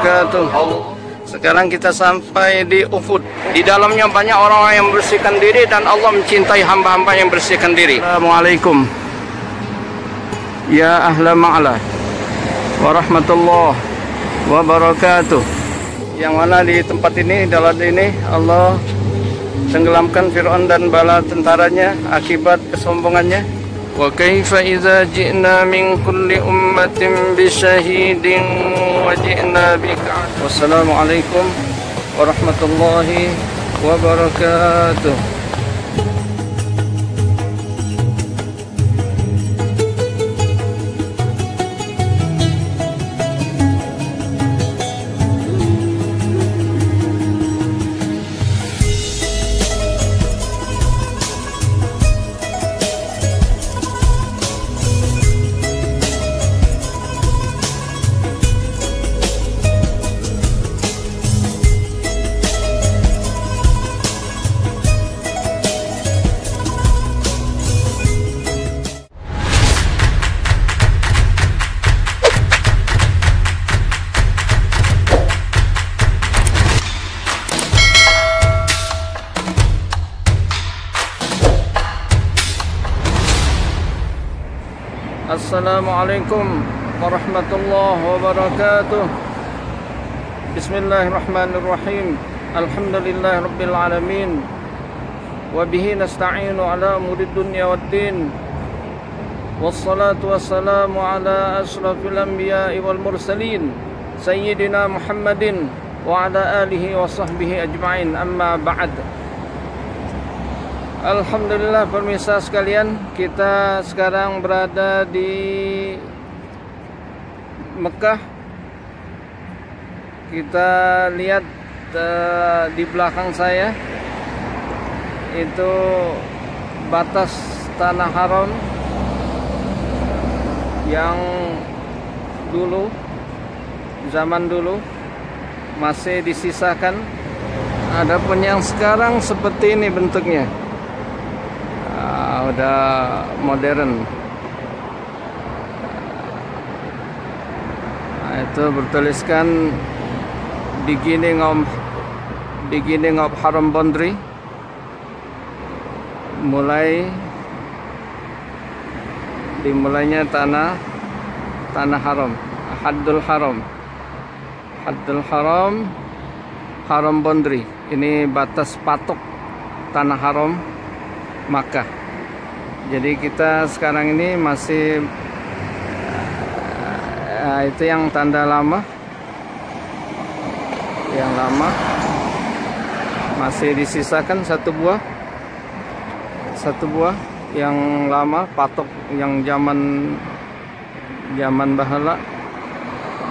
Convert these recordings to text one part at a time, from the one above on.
wabarakatuh. Sekarang kita sampai di Uhud. Di dalamnya banyak orang yang membersihkan diri dan Allah mencintai hamba-hamba yang bersihkan diri. Assalamualaikum ya ahla ma'la warahmatullah wabarakatuh. Yang mana di tempat ini, dalam ini Allah tenggelamkan Fir'aun dan bala tentaranya akibat kesombongannya. Wa kaifa idza ji'na min kulli ummatin bi syahidin wa ji'na bika. Wassalamualaikum warahmatullahi wabarakatuh. Assalamualaikum warahmatullahi wabarakatuh. Bismillahirrahmanirrahim. Alhamdulillahi rabbil alamin. Wa bihi nasta'inu ala umuri dunya waddin. Wassalatu wassalamu ala ashrafil anbiya'i wal mursalin Sayyidina Muhammadin wa ala alihi wa sahbihi ajma'in. Amma ba'd. Alhamdulillah pemirsa sekalian, kita sekarang berada di Mekah. Kita lihat di belakang saya itu batas tanah haram yang dulu, zaman dulu masih disisakan. Adapun yang sekarang seperti ini bentuknya. Udah modern. Itu bertuliskan beginning of haram boundary, dimulainya tanah haram, haddul haram, haram boundary. Ini batas patok tanah haram Makkah. Jadi kita sekarang ini masih itu yang tanda lama, yang lama masih disisakan satu buah yang lama, patok yang zaman bahala.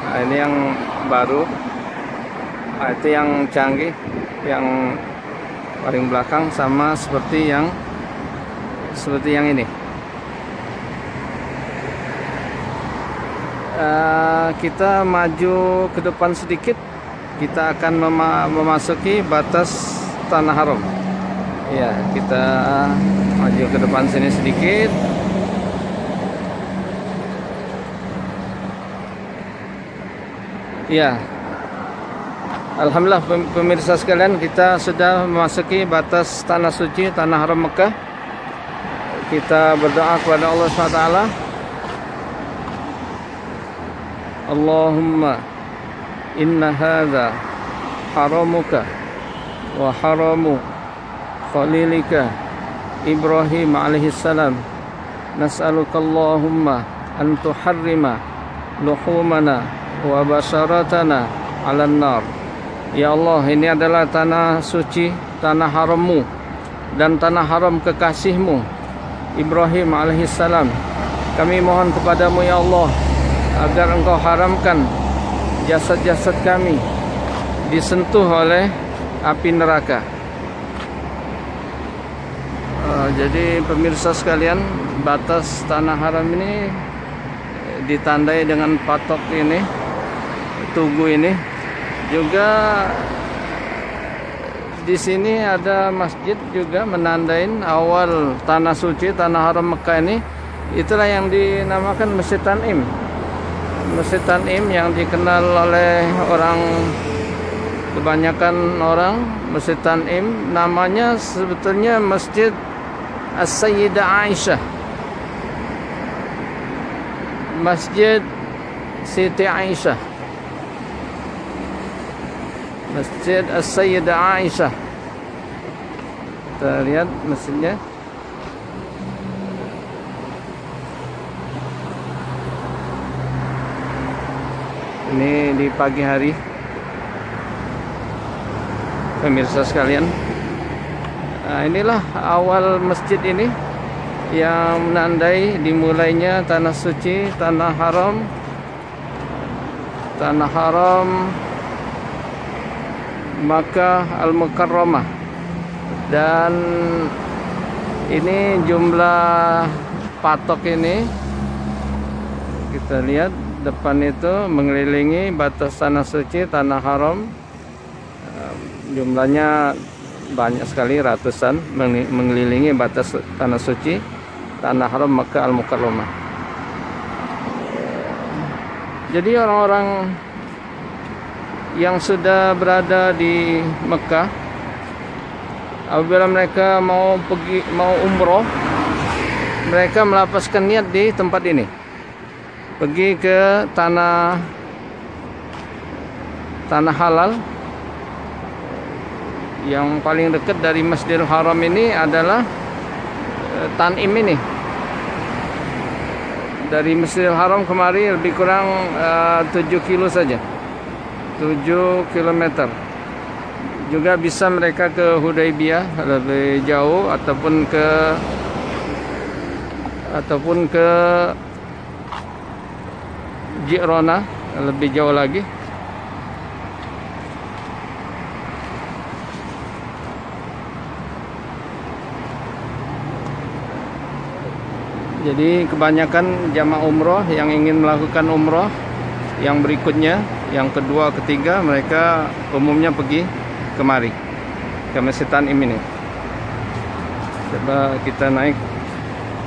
Nah, ini yang baru. Nah, itu yang canggih, yang paling belakang sama seperti yang ini. Kita maju ke depan sedikit, kita akan memasuki batas tanah haram. Ya, kita maju ke depan sini sedikit. Ya, alhamdulillah pemirsa sekalian, kita sudah memasuki batas tanah suci, tanah haram Mekah. Kita berdoa kepada Allah SWT. Allahumma inna hadha haramuka wa haramu khalilika Ibrahim alaihissalam. Nas'aluka Allahumma an tuharrima luhumana wa basharatana ala nar. Ya Allah, ini adalah tanah suci, tanah harammu dan tanah haram kekasihmu Ibrahim alaihissalam. Kami mohon kepadamu ya Allah agar engkau haramkan jasad-jasad kami disentuh oleh api neraka. Jadi pemirsa sekalian, batas tanah haram ini ditandai dengan patok ini, tugu ini. Juga di sini ada masjid juga menandain awal tanah suci, tanah haram Mekah ini. Itulah yang dinamakan Masjid Tanim. Masjid Tanim yang dikenal oleh kebanyakan orang, Masjid Tanim, namanya sebetulnya Masjid As-Sayyidah Aisyah, Masjid Siti Aisyah, Masjid As-Sayyidah Aisyah. Kita lihat masjidnya. Ini di pagi hari, pemirsa sekalian. Nah, inilah awal masjid ini yang menandai dimulainya tanah suci, tanah haram Makkah Al-Mukarramah. Dan ini jumlah patok ini, kita lihat depan itu mengelilingi batas tanah suci, tanah haram. Jumlahnya banyak sekali, ratusan, mengelilingi batas tanah suci, tanah haram Makkah Al-Mukarramah. Jadi orang-orang yang sudah berada di Mekah, apabila mereka mau umroh, mereka melapaskan niat di tempat ini, pergi ke tanah halal. Yang paling dekat dari Masjidil Haram ini adalah Tanim ini. Dari Masjidil Haram kemari lebih kurang 7 kilo saja, 7 kilometer. Juga bisa mereka ke Hudaybiyah lebih jauh, ataupun ke Ji'rana lebih jauh lagi. Jadi kebanyakan jamaah umroh yang ingin melakukan umroh yang berikutnya, yang kedua, ketiga, mereka umumnya pergi kemari, ke Masjid Tanim ini. Coba kita naik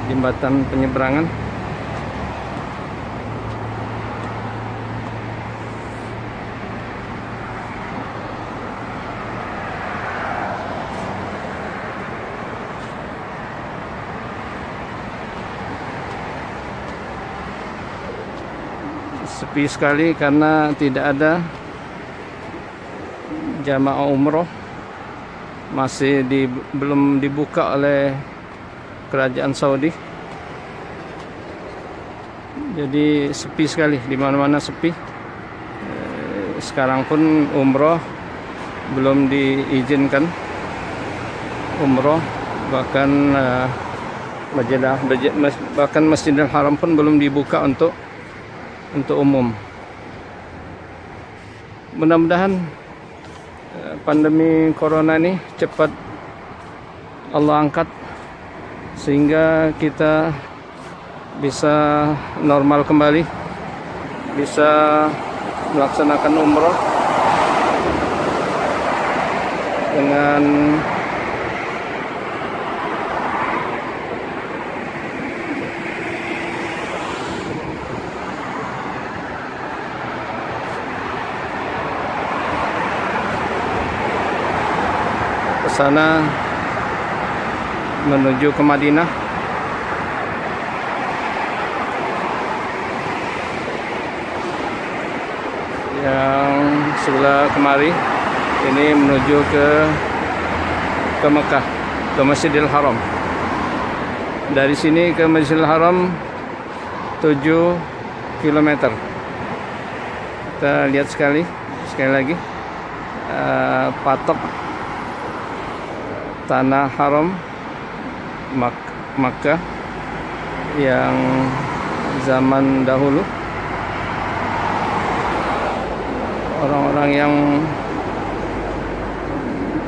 jembatan penyeberangan. Sepi sekali karena tidak ada jamaah umroh, masih belum dibuka oleh kerajaan Saudi. Jadi sepi sekali, di mana-mana sepi. Sekarang pun umroh belum diizinkan umroh, bahkan Masjidil Haram pun belum dibuka untuk umum. Mudah-mudahan pandemi corona ini cepat Allah angkat, sehingga kita bisa normal kembali, bisa melaksanakan umroh dengan sana menuju ke Madinah. Yang sebelah kemari ini menuju ke Mekah, ke Masjidil Haram. Dari sini ke Masjidil Haram 7 km. Kita lihat sekali lagi patok tanah haram Makkah yang zaman dahulu. Orang-orang yang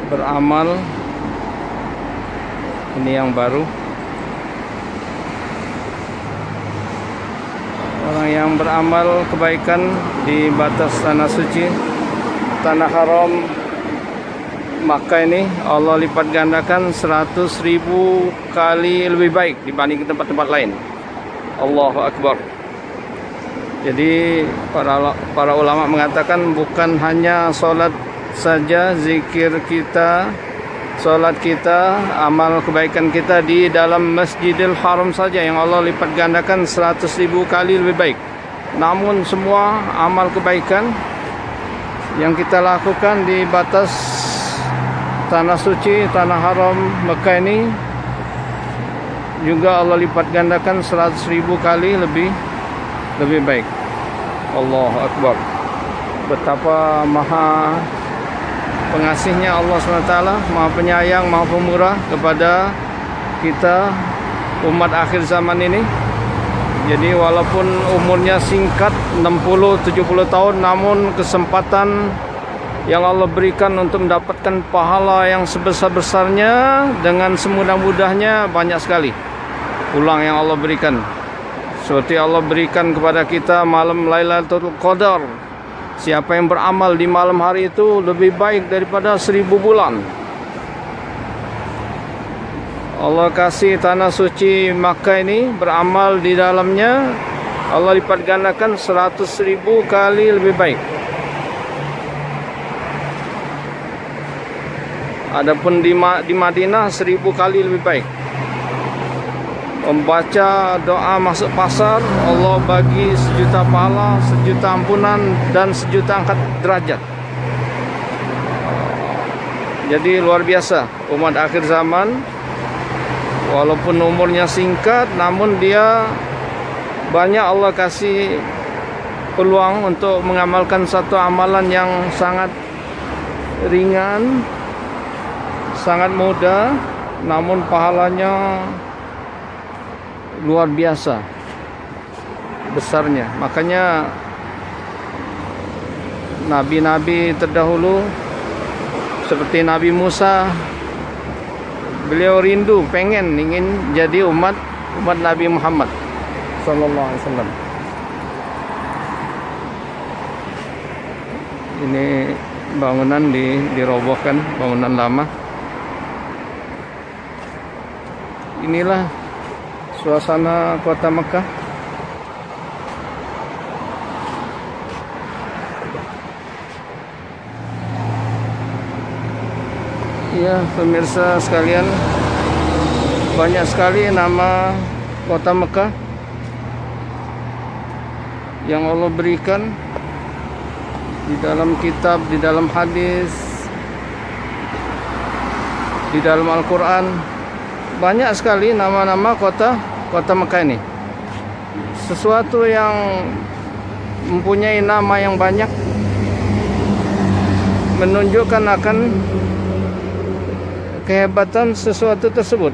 beramal, ini yang baru. Orang yang beramal kebaikan di batas tanah suci, tanah haram Makkah ini, Allah lipat gandakan 100.000 kali lebih baik dibanding tempat-tempat lain. Allahu Akbar. Jadi para ulama mengatakan bukan hanya sholat saja, zikir kita, sholat kita, amal kebaikan kita di dalam Masjidil Haram saja yang Allah lipat gandakan 100.000 kali lebih baik. Namun semua amal kebaikan yang kita lakukan di batas tanah suci, tanah haram Mekah ini juga Allah lipat gandakan 100.000 kali lebih baik. Allahu Akbar. Betapa maha pengasihnya Allah SWT, maha penyayang, maha pemurah kepada kita umat akhir zaman ini. Jadi walaupun umurnya singkat 60-70 tahun, namun kesempatan yang Allah berikan untuk mendapatkan pahala yang sebesar-besarnya dengan semudah-mudahnya banyak sekali. Pulang yang Allah berikan, seperti Allah berikan kepada kita malam Lailatul Qadar. Siapa yang beramal di malam hari itu lebih baik daripada 1000 bulan. Allah kasih tanah suci Makkah ini, beramal di dalamnya Allah lipat gandakan 100.000 kali lebih baik. Adapun di Madinah 1000 kali lebih baik. Membaca doa masuk pasar, Allah bagi 1.000.000 pahala, 1.000.000 ampunan, dan 1.000.000 angkat derajat. Jadi luar biasa umat akhir zaman. Walaupun umurnya singkat, namun dia banyak Allah kasih peluang untuk mengamalkan satu amalan yang sangat ringan, sangat mudah, namun pahalanya luar biasa besarnya. Makanya nabi-nabi terdahulu seperti Nabi Musa, beliau rindu, ingin jadi umat Nabi Muhammad sallallahu alaihi wasallam. Ini bangunan dirobohkan, bangunan lama. Inilah suasana kota Mekah. Ya, pemirsa sekalian, banyak sekali nama kota Mekah yang Allah berikan di dalam kitab, di dalam hadis, di dalam Al-Quran. Banyak sekali nama-nama kota Mekah ini. Sesuatu yang mempunyai nama yang banyak menunjukkan akan kehebatan sesuatu tersebut.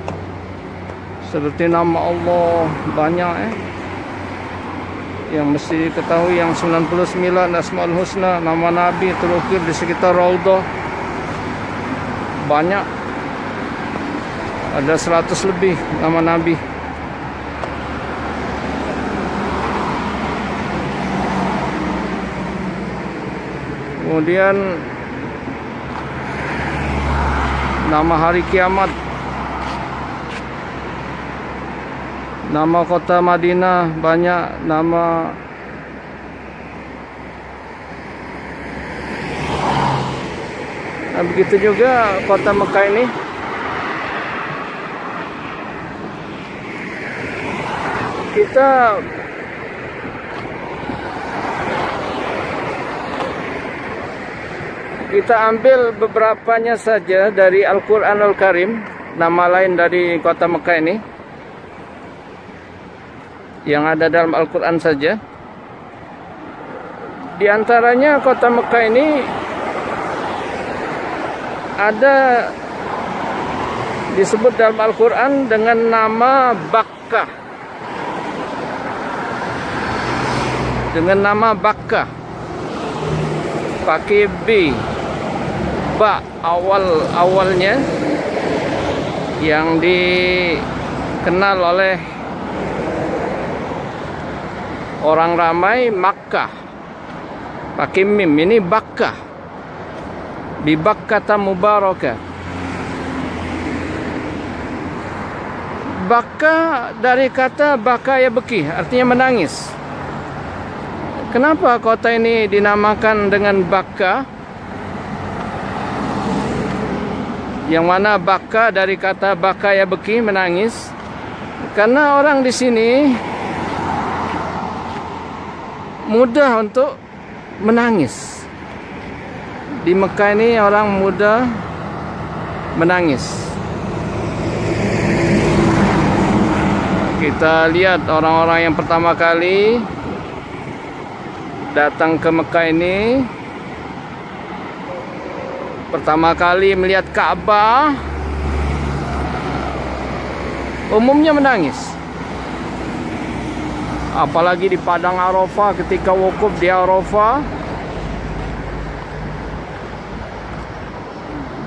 Seperti nama Allah banyak yang mesti diketahui, yang 99 Asmaul Husna, nama Nabi terukir di sekitar Raudhah banyak, ada 100 lebih nama Nabi. Kemudian nama hari kiamat, nama kota Madinah banyak, nama begitu juga kota Mekah ini. Kita ambil beberapanya saja dari Al-Quranul Karim, nama lain dari kota Mekah ini yang ada dalam Al-Quran saja. Di antaranya kota Mekah ini ada disebut dalam Al-Quran dengan nama Bakkah. Dengan nama Bakkah, pakai B, ba awalnya, yang dikenal oleh orang ramai Makkah, pakai mim. Ini Bakkah, bi Bakkata Mubarakah. Bakkah dari kata baka ya beki, artinya menangis. Kenapa kota ini dinamakan dengan Bakka? Yang mana Bakka dari kata baka ya beki, menangis. Karena orang di sini mudah untuk menangis. Di Mekah ini orang mudah menangis. Kita lihat orang-orang yang pertama kali datang ke Mekah ini, pertama kali melihat Ka'bah, umumnya menangis. Apalagi di padang Arafah, ketika wukuf di Arafah,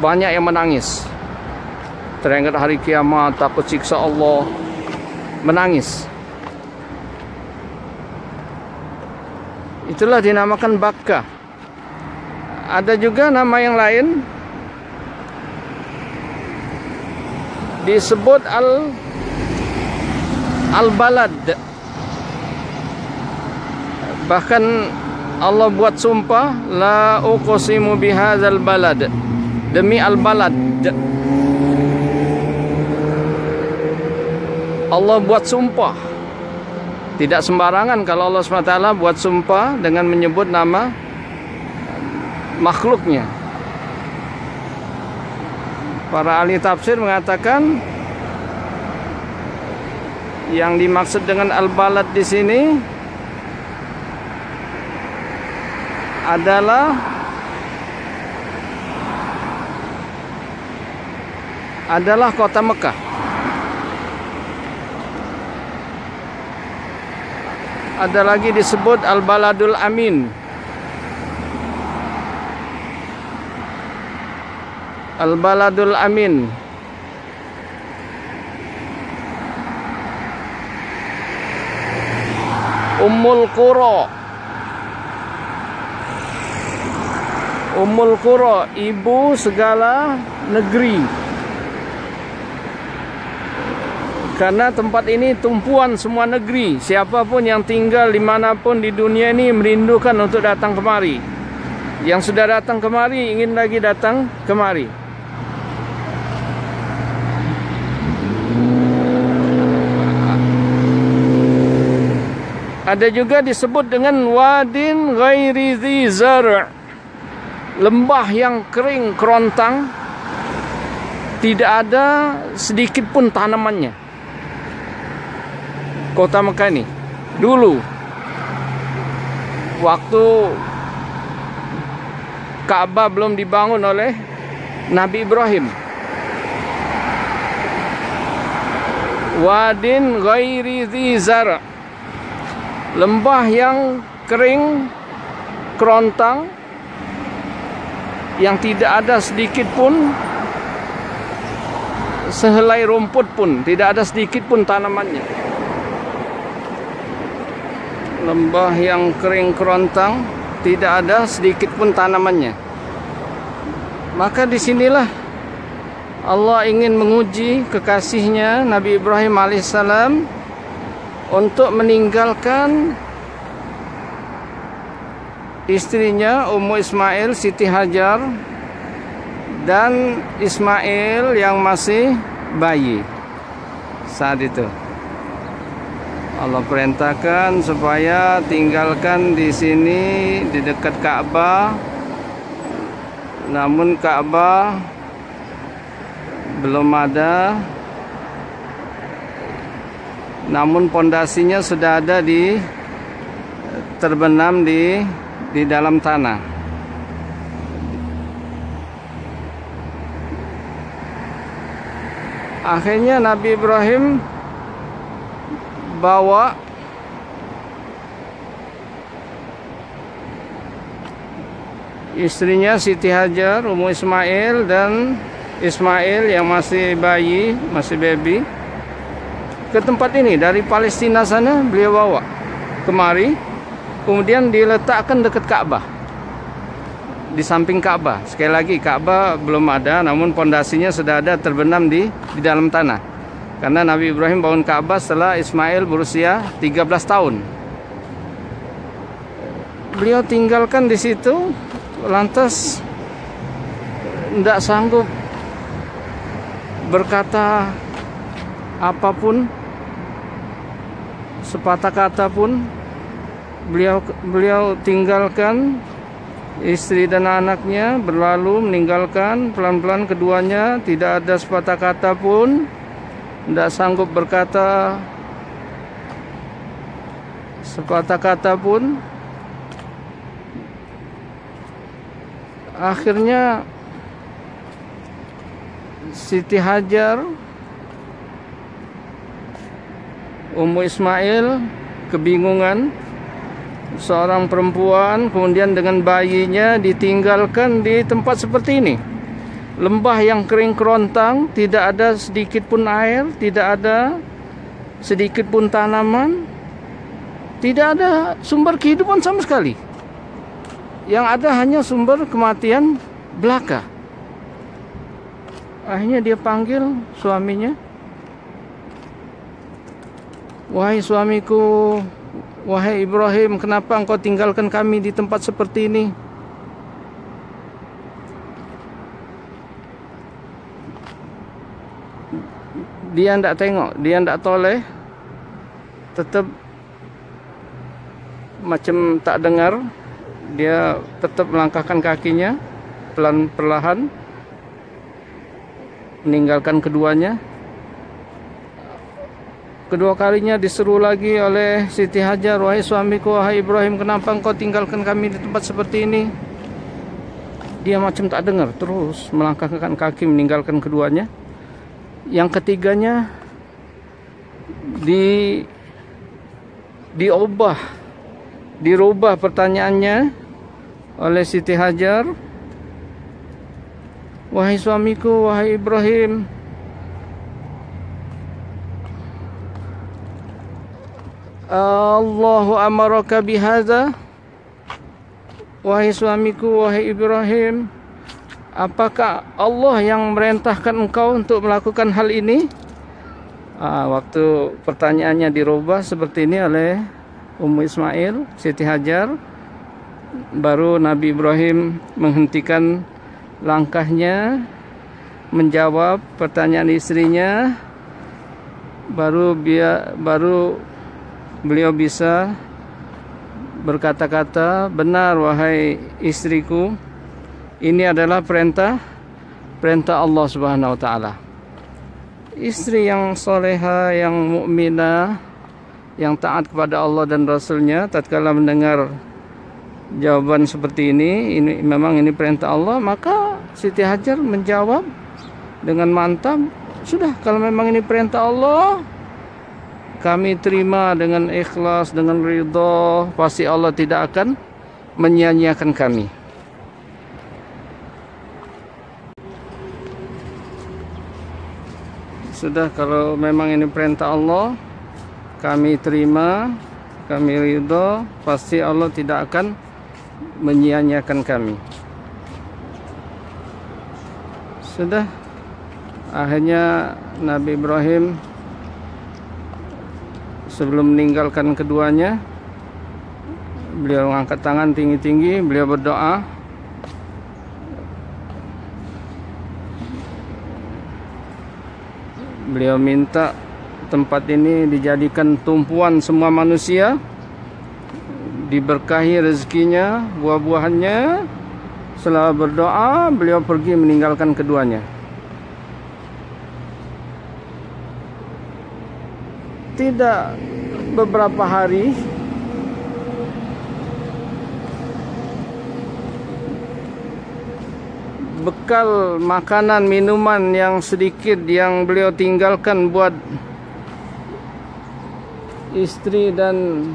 banyak yang menangis. Teringat hari kiamat, takut siksa Allah, menangis. Itulah dinamakan Bakka. Ada juga nama yang lain, disebut Al-Balad. Bahkan Allah buat sumpah, la uqsimu bihadzal balad, demi Al-Balad. Allah buat sumpah. Tidak sembarangan kalau Allah SWT buat sumpah dengan menyebut nama makhluknya. Para ahli tafsir mengatakan yang dimaksud dengan Al-Balad di sini adalah kota Mekah. Ada lagi disebut Al-Baladul Amin. Al-Baladul Amin. Ummul Qura. Ummul Qura, ibu segala negeri. Karena tempat ini tumpuan semua negeri. Siapapun yang tinggal dimanapun di dunia ini merindukan untuk datang kemari. Yang sudah datang kemari ingin lagi datang kemari. Ada juga disebut dengan Wadin Ghairi Dzi Zar', lembah yang kering kerontang, tidak ada sedikit pun tanamannya. Kota Mekah ini dulu waktu Ka'bah belum dibangun oleh Nabi Ibrahim. Wadin Ghairi Dzi Zar', lembah yang kering kerontang, yang tidak ada sedikit pun sehelai rumput pun, tidak ada sedikit pun tanamannya. Lembah yang kering kerontang, tidak ada sedikit pun tanamannya. Maka disinilah Allah ingin menguji kekasihnya Nabi Ibrahim alaihissalam untuk meninggalkan istrinya Ummu Ismail, Siti Hajar, dan Ismail yang masih bayi saat itu. Allah perintahkan supaya tinggalkan di sini di dekat Ka'bah. Namun Ka'bah belum ada. Namun pondasinya sudah ada terbenam di dalam tanah. Akhirnya Nabi Ibrahim bawa istrinya Siti Hajar, Ummu Ismail, dan Ismail yang masih bayi, masih baby, ke tempat ini. Dari Palestina sana beliau bawa kemari, kemudian diletakkan dekat Ka'bah, di samping Ka'bah. Sekali lagi, Ka'bah belum ada, namun pondasinya sudah ada terbenam di dalam tanah. Karena Nabi Ibrahim bangun Ka'bah setelah Ismail berusia 13 tahun. beliau tinggalkan di situ, lantas tidak sanggup berkata apapun, sepatah kata pun. Beliau tinggalkan istri dan anaknya, berlalu meninggalkan pelan-pelan keduanya, tidak ada sepatah kata pun, tidak sanggup berkata sepatah kata pun. Akhirnya Siti Hajar, Ummu Ismail kebingungan. Seorang perempuan kemudian dengan bayinya ditinggalkan di tempat seperti ini, lembah yang kering kerontang, tidak ada sedikit pun air, tidak ada sedikit pun tanaman, tidak ada sumber kehidupan sama sekali. Yang ada hanya sumber kematian belaka. Akhirnya dia panggil suaminya, "Wahai suamiku, wahai Ibrahim, kenapa engkau tinggalkan kami di tempat seperti ini?" Dia tidak tengok, dia tidak toleh, tetap macam tak dengar. Dia tetap melangkahkan kakinya perlahan, meninggalkan keduanya. Kedua kalinya diseru lagi oleh Siti Hajar, "Wahai suamiku, wahai Ibrahim, kenapa engkau tinggalkan kami di tempat seperti ini?" Dia macam tak dengar, terus melangkahkan kaki meninggalkan keduanya. Yang ketiganya dirubah pertanyaannya oleh Siti Hajar, "Wahai suamiku, wahai Ibrahim, Allahu amaraka bihadza?" Wahai suamiku, wahai Ibrahim, apakah Allah yang merintahkan engkau untuk melakukan hal ini? Waktu pertanyaannya dirubah seperti ini oleh Ummu Ismail, Siti Hajar, baru Nabi Ibrahim menghentikan langkahnya, menjawab pertanyaan istrinya. Baru beliau bisa berkata-kata, "Benar wahai istriku, ini adalah perintah Allah Subhanahu wa taala." Istri yang soleha, yang mukminah, yang taat kepada Allah dan Rasulnya, tatkala mendengar jawaban seperti ini memang ini perintah Allah, maka Siti Hajar menjawab dengan mantap, "Sudah, kalau memang ini perintah Allah, kami terima dengan ikhlas, dengan ridha, pasti Allah tidak akan menyia-nyiakan kami." Sudah, kalau memang ini perintah Allah, kami terima, kami ridha, pasti Allah tidak akan menyia-nyiakan kami. Sudah, akhirnya Nabi Ibrahim sebelum meninggalkan keduanya, beliau mengangkat tangan tinggi-tinggi, beliau berdoa, beliau minta tempat ini dijadikan tumpuan semua manusia, diberkahi rezekinya, buah-buahannya. Setelah berdoa, beliau pergi meninggalkan keduanya. Tidak beberapa hari, bekal makanan minuman yang sedikit yang beliau tinggalkan buat istri dan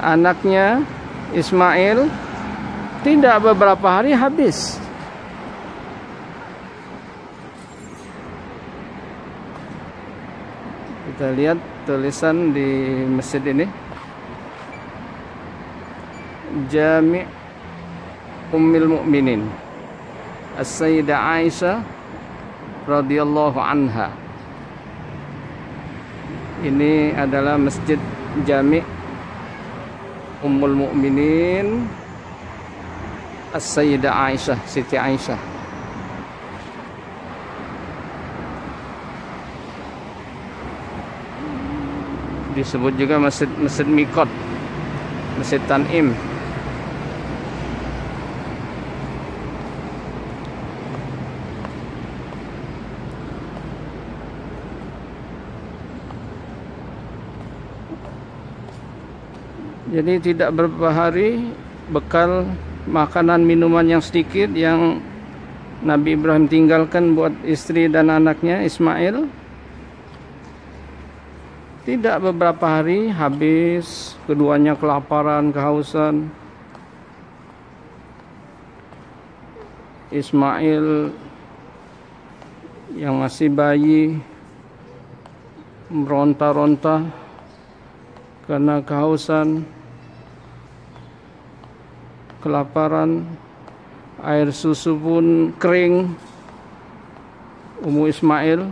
anaknya Ismail, tidak beberapa hari habis. Kita lihat tulisan di masjid ini, Jami' Ummul Mukminin As-Sayyidah Aisyah radhiyallahu anha. Ini adalah masjid Jami' Ummul Mukminin As-Sayyidah Aisyah, Siti Aisyah. Disebut juga Masjid Miqat, Masjid Tanim. Jadi tidak beberapa hari bekal makanan minuman yang sedikit yang Nabi Ibrahim tinggalkan buat istri dan anaknya Ismail. Tidak beberapa hari habis, keduanya kelaparan, kehausan. Ismail yang masih bayi meronta-ronta karena kehausan, kelaparan, air susu pun kering. Ummu Ismail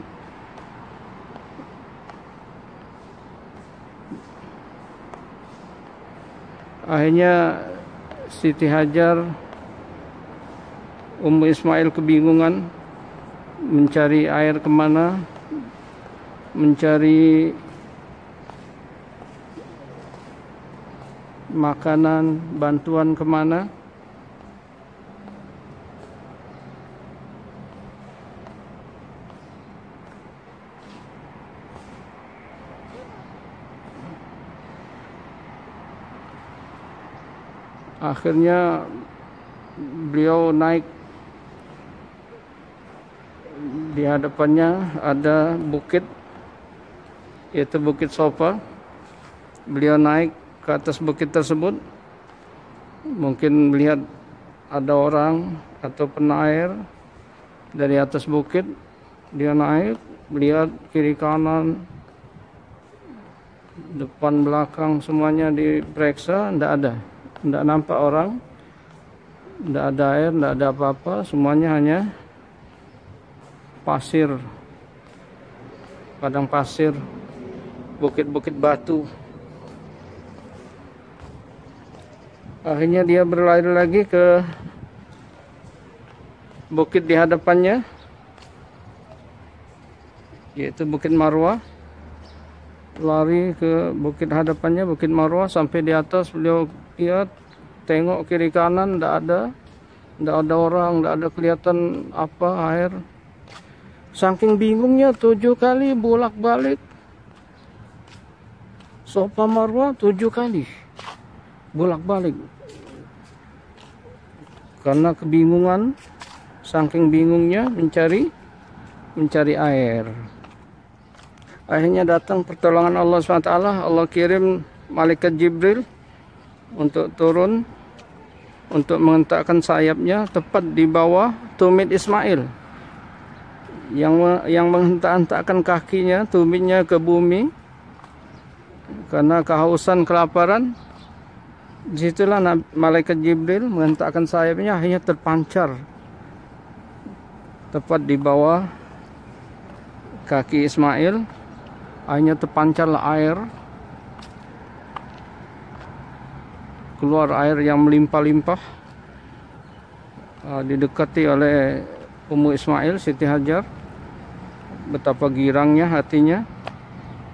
akhirnya Siti Hajar, Ummu Ismail kebingungan mencari air kemana, mencari makanan, bantuan kemana. Akhirnya beliau naik, di hadapannya ada bukit, yaitu Bukit Sofa. Beliau naik ke atas bukit tersebut, mungkin melihat ada orang atau penair dari atas bukit. Dia naik, lihat kiri kanan, depan belakang semuanya diperiksa, tidak ada, tidak nampak orang, tidak ada air, tidak ada apa-apa, semuanya hanya pasir, padang pasir, bukit-bukit batu. Akhirnya dia berlari lagi ke bukit di hadapannya, yaitu Bukit Marwah. Lari ke bukit hadapannya, Bukit Marwah, sampai di atas beliau lihat, tengok kiri kanan, tidak ada orang, tidak ada kelihatan apa air. Saking bingungnya 7 kali bolak-balik Safa Marwah, 7 kali bolak-balik karena kebingungan, saking bingungnya mencari air. Akhirnya datang pertolongan Allah SWT. Allah kirim malaikat Jibril untuk turun, untuk menghentakkan sayapnya tepat di bawah tumit Ismail, yang menghentak-hentakkan kakinya, tumitnya ke bumi karena kehausan, kelaparan. Disitulah malaikat Jibril menghentakkan sayapnya, akhirnya terpancar tepat di bawah kaki Ismail. Akhirnya terpancarlah air, keluar air yang melimpah-limpah. Didekati oleh Ummu Ismail, Siti Hajar. Betapa girangnya hatinya,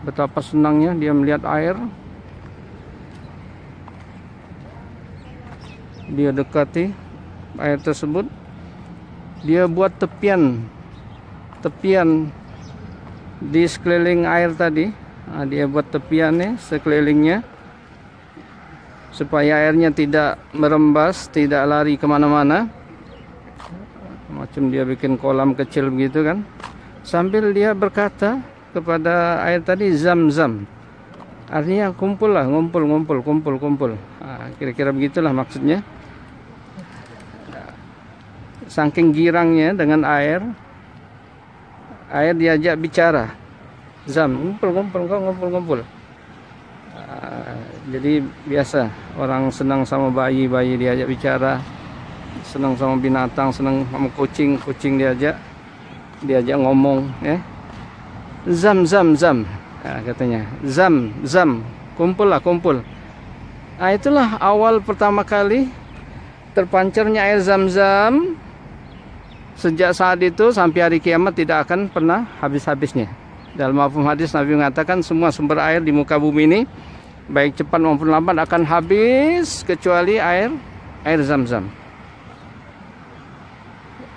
betapa senangnya dia melihat air. Dia dekati air tersebut, dia buat tepian di sekeliling air tadi. Dia buat tepiannya sekelilingnya supaya airnya tidak merembas, tidak lari kemana-mana. Macam dia bikin kolam kecil begitu kan, sambil dia berkata kepada air tadi, Zam-Zam, artinya kumpul lah, kumpul. Kira-kira begitulah maksudnya. Saking girangnya dengan air diajak bicara. Zam, kumpul. Jadi biasa orang senang sama bayi diajak bicara, senang sama binatang, senang sama kucing diajak ngomong, ya. Zam, katanya. Zam, kumpul. Nah, itulah awal pertama kali terpancarnya air Zam-Zam. Sejak saat itu sampai hari kiamat tidak akan pernah habis-habisnya. Dalam mafhum hadis Nabi mengatakan semua sumber air di muka bumi ini baik cepat maupun lambat akan habis kecuali air Zam-Zam.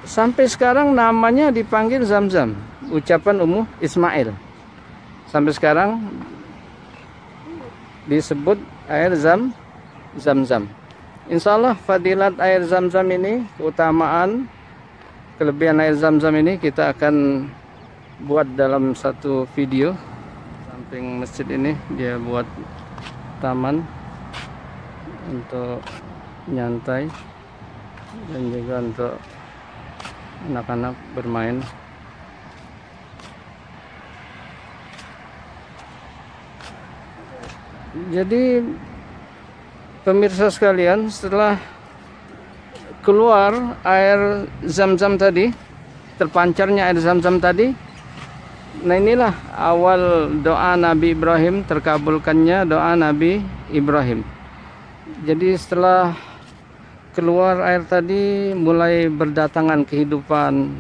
Sampai sekarang namanya dipanggil Zam-Zam, ucapan Ummu Ismail. Sampai sekarang disebut air Zam-Zam. Insyaallah fadilat air Zam-Zam ini, keutamaan kelebihan air Zam-Zam ini kita akan buat dalam satu video. Samping masjid ini dia buat taman untuk nyantai dan juga untuk anak-anak bermain. Jadi pemirsa sekalian, setelah keluar air Zam-Zam tadi, terpancarnya air Zam-Zam tadi, nah inilah awal doa Nabi Ibrahim, terkabulkannya doa Nabi Ibrahim. Jadi setelah keluar air tadi, mulai berdatangan kehidupan,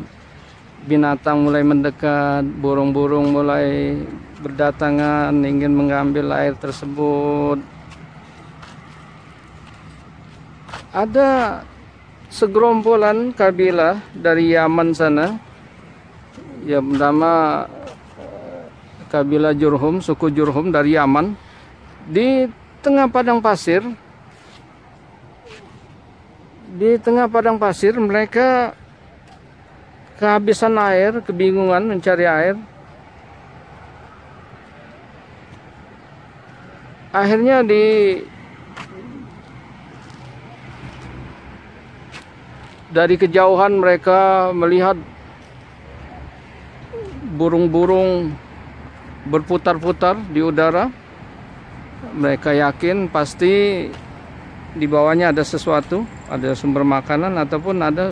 binatang mulai mendekat, burung-burung mulai berdatangan ingin mengambil air tersebut. Ada segerombolan kabilah dari Yaman sana, yang bernama kabilah Jurhum, suku Jurhum dari Yaman. Di tengah padang pasir, mereka kehabisan air, kebingungan mencari air. Akhirnya dari kejauhan mereka melihat burung-burung berputar-putar di udara. Mereka yakin pasti di bawahnya ada sesuatu, ada sumber makanan ataupun ada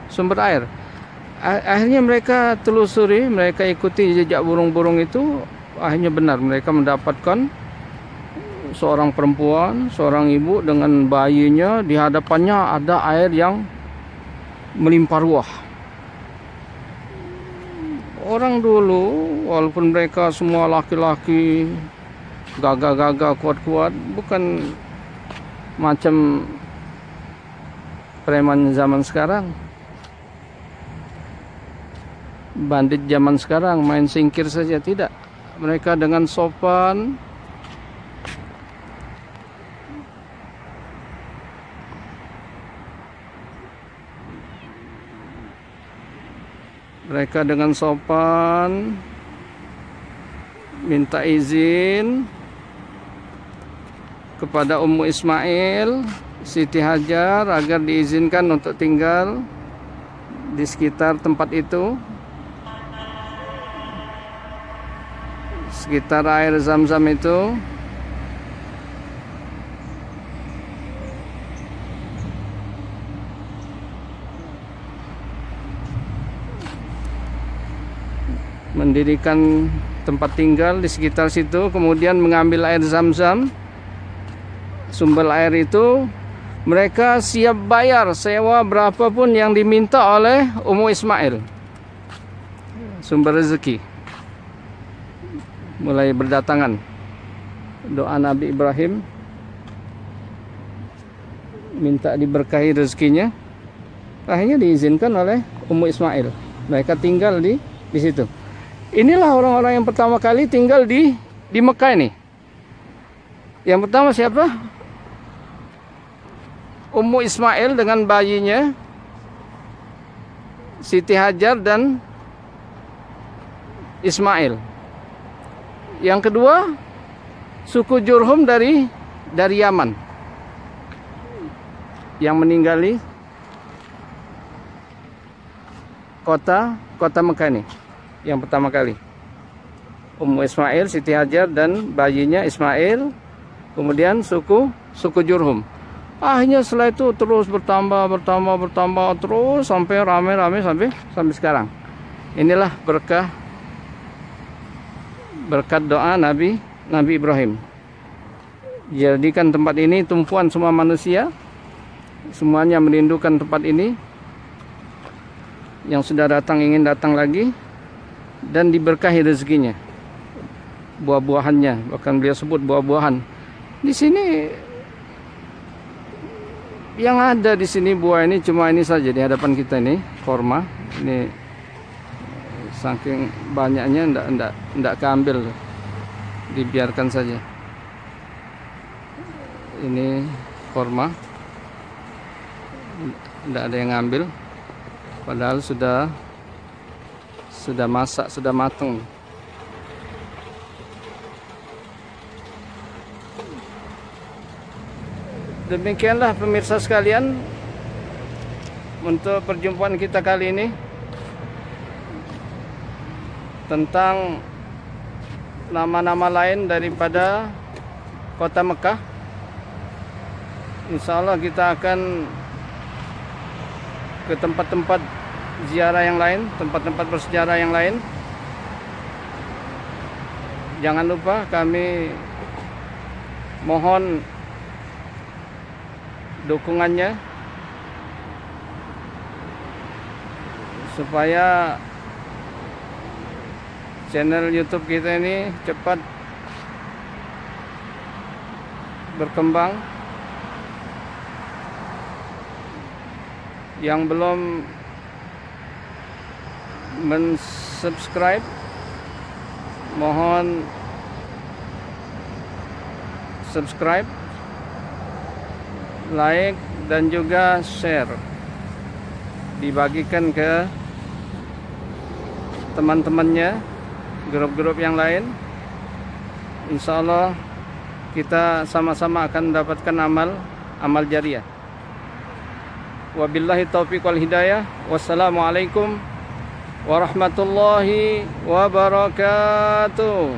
sumber air. Akhirnya mereka telusuri, mereka ikuti jejak burung-burung itu. Akhirnya benar, mereka mendapatkan seorang perempuan, seorang ibu dengan bayinya. Di hadapannya ada air yang melimpah ruah. Orang dulu, walaupun mereka semua laki-laki, gagah-gagah, kuat-kuat, bukan macam preman zaman sekarang, bandit zaman sekarang main singkir saja, tidak. Mereka dengan sopan minta izin kepada Ummu Ismail, Siti Hajar, agar diizinkan untuk tinggal di sekitar tempat itu, sekitar air Zam-Zam itu. Mendirikan tempat tinggal di sekitar situ, kemudian mengambil air Zam-Zam, sumber air itu. Mereka siap bayar sewa berapapun yang diminta oleh Ummu Ismail, sumber rezeki. Mulai berdatangan doa Nabi Ibrahim, minta diberkahi rezekinya. Akhirnya diizinkan oleh Ummu Ismail. Mereka tinggal di situ. Inilah orang-orang yang pertama kali tinggal di Mekah ini. Yang pertama siapa? Ummu Ismail dengan bayinya, Siti Hajar dan Ismail. Yang kedua, suku Jurhum dari Yaman, yang meninggali kota Mekah ini. Yang pertama kali Ummu Ismail, Siti Hajar dan bayinya Ismail, kemudian suku Jurhum. Akhirnya setelah itu terus bertambah terus sampai ramai sampai sekarang. Inilah berkah berkat doa Nabi Ibrahim. Jadikan tempat ini tumpuan semua manusia, semuanya merindukan tempat ini. Yang sudah datang ingin datang lagi, dan diberkahi rezekinya, buah-buahannya, bahkan beliau sebut buah-buahan. Di sini yang ada di sini buah ini cuma ini saja di hadapan kita ini, korma. Ini saking banyaknya ndak keambil, dibiarkan saja. Ini korma, ndak ada yang ngambil, padahal sudah masak, sudah matang. Demikianlah pemirsa sekalian untuk perjumpaan kita kali ini tentang nama-nama lain daripada kota Mekah. Insya Allah kita akan ke tempat-tempat ziarah yang lain, tempat-tempat bersejarah yang lain. Jangan lupa kami mohon dukungannya supaya channel YouTube kita ini cepat berkembang. Yang belum mensubscribe mohon subscribe, like, dan juga share, dibagikan ke teman-temannya, grup-grup yang lain. Insya Allah kita sama-sama akan mendapatkan amal jariah. Wabillahi taufiq wal hidayah. Wassalamualaikum warahmatullahi wabarakatuh.